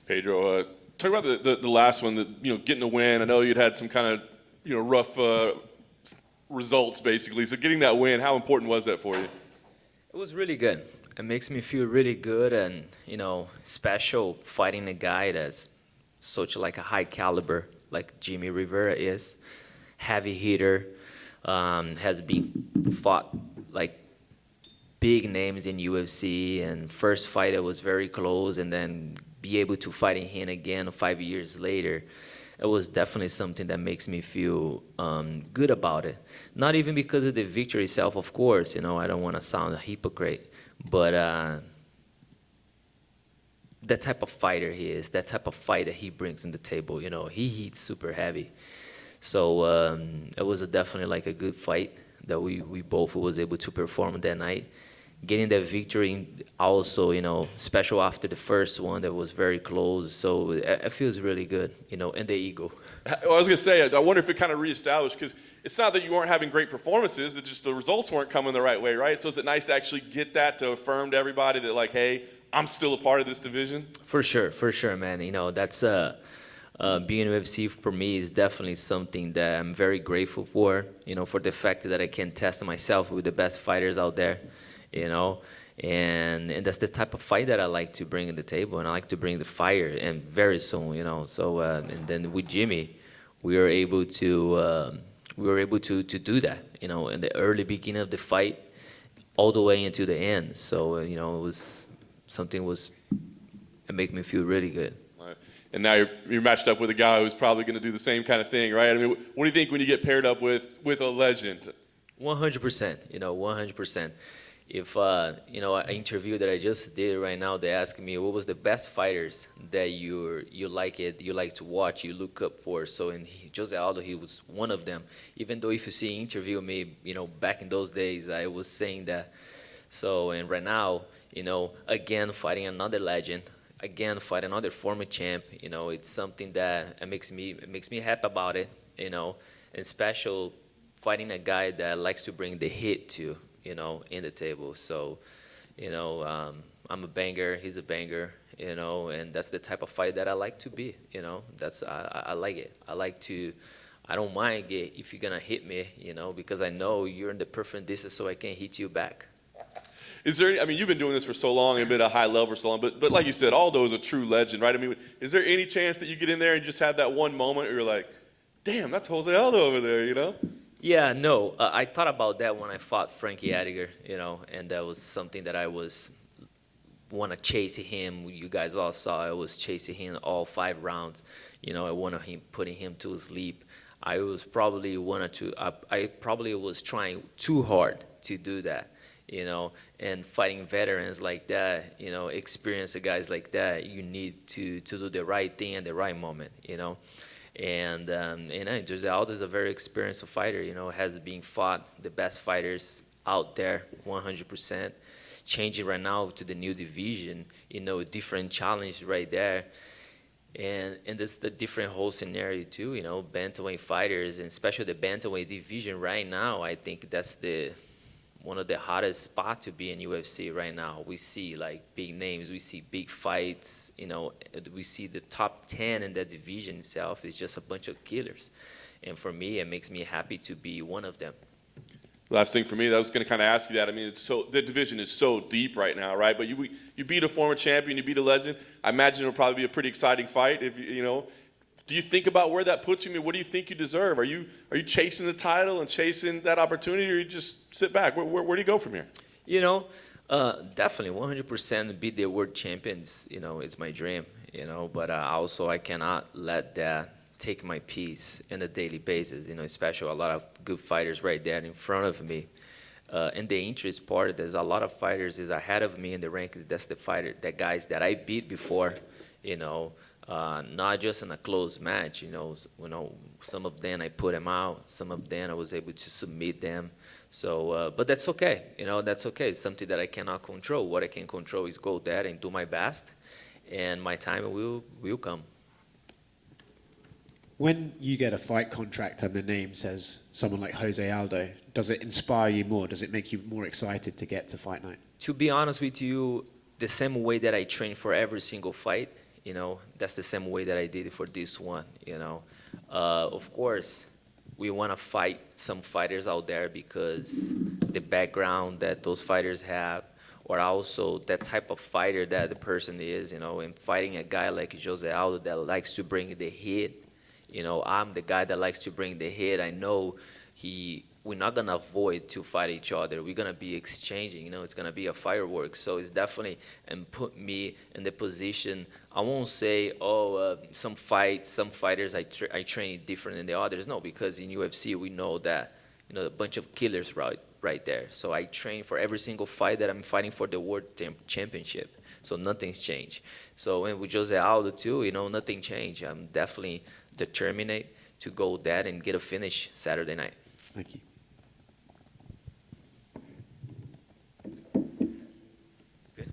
Pedro, talk about the last one, getting a win. I know you'd had some kind of rough results basically. So getting that win, how important was that for you? It was really good. It makes me feel really good and, special fighting a guy that's such like a high caliber, like Jimmy Rivera is. Heavy hitter, has been fought like big names in UFC, and first fight it was very close, and then be able to fight him again 5 years later, it was definitely something that makes me feel good about it. Not even because of the victory itself, of course. I don't want to sound a hypocrite, but that type of fighter he is, that type of fight that he brings in the table. He hits super heavy. So it was definitely like a good fight that we both was able to perform that night. Getting that victory also, special after the first one that was very close. So it feels really good, and the ego. Well, I was going to say, I wonder if it kind of reestablished, because it's not that you weren't having great performances, it's just the results weren't coming the right way, right? So is it nice to actually get that to affirm to everybody that, like, hey, I'm still a part of this division? For sure, man. That's being in UFC for me is definitely something that I'm very grateful for. For the fact that I can test myself with the best fighters out there. And that's the type of fight that I like to bring to the table, and I like to bring the fire, and very soon. So and then with Jimmy, we were able to do that, in the early beginning of the fight, all the way into the end. So it was something it made me feel really good. Right. And now you're matched up with a guy who's probably going to do the same kind of thing, right? I mean, what do you think when you get paired up with a legend? 100%, 100%. If an interview that I just did right now, they asked me what was the best fighters that you like to watch, you look up for. So Jose Aldo, he was one of them. Even though if you see interview me, back in those days, I was saying that. So and right now, again fighting another legend, again fighting another former champ. It's something that it makes me happy about it. And special fighting a guy that likes to bring the hit to. In the table. So, I'm a banger, he's a banger, and that's the type of fight that I like to be, I like it. I don't mind if you're gonna hit me, because I know you're in the perfect distance so I can hit you back. Is there, I mean, you've been doing this for so long and been at a high level for so long, but like you said, Aldo is a true legend, right? I mean, is there any chance that you get in there and just have that one moment where you're like, damn, that's Jose Aldo over there, Yeah, no, I thought about that when I fought Frankie Edgar, and that was something that I want to chase him. You guys all saw I was chasing him all 5 rounds. I wanted him, putting him to sleep. I probably was trying too hard to do that, and fighting veterans like that, experienced guys like that, you need to do the right thing at the right moment, And Jose Aldo is a very experienced fighter. Has been fought the best fighters out there, 100%. Changing right now to the new division, a different challenge right there, and that's the different whole scenario too. Bantamweight fighters, and especially the bantamweight division right now. I think that's one of the hottest spots to be in UFC right now. We see like big names, we see big fights, we see the top 10 in that division itself is just a bunch of killers. And for me, it makes me happy to be one of them. Last thing for me, I was going to kind of ask you that. I mean, the division is so deep right now, right? But you beat a former champion, you beat a legend. I imagine it'll probably be a pretty exciting fight if Do you think about where that puts you? I mean, what do you think you deserve? Are you chasing the title and chasing that opportunity, or you just sit back? Where do you go from here? Definitely 100% be the world champions. It's my dream. But also I cannot let that take my peace on a daily basis. Especially a lot of good fighters right there in front of me. And the interest part, there's a lot of fighters is ahead of me in the rankings. That's the guys that I beat before. Not just in a close match, some of them I put them out, some of them I was able to submit them. So, but that's okay, that's okay. It's something that I cannot control. What I can control is go there and do my best, and my time will come. When you get a fight contract and the name says someone like Jose Aldo, does it inspire you more? Does it make you more excited to get to fight night? To be honest with you, the same way that I train for every single fight, you know, that's the same way that I did it for this one, you know. Of course, we want to fight some fighters out there because the background that those fighters have, or also that type of fighter that the person is, you know, and fighting a guy like Jose Aldo that likes to bring the hit. You know, I'm the guy that likes to bring the hit. I know we're not gonna avoid to fight each other. We're gonna be exchanging. You know, it's gonna be a fireworks. So it's definitely and put me in the position. I won't say, some fighters I train different than the others. No, because in UFC we know that, you know, a bunch of killers right there. So I train for every single fight that I'm fighting for the world championship. So nothing's changed. So and with Jose Aldo too, you know, nothing changed. I'm definitely determined to go that and get a finish Saturday night. Thank you.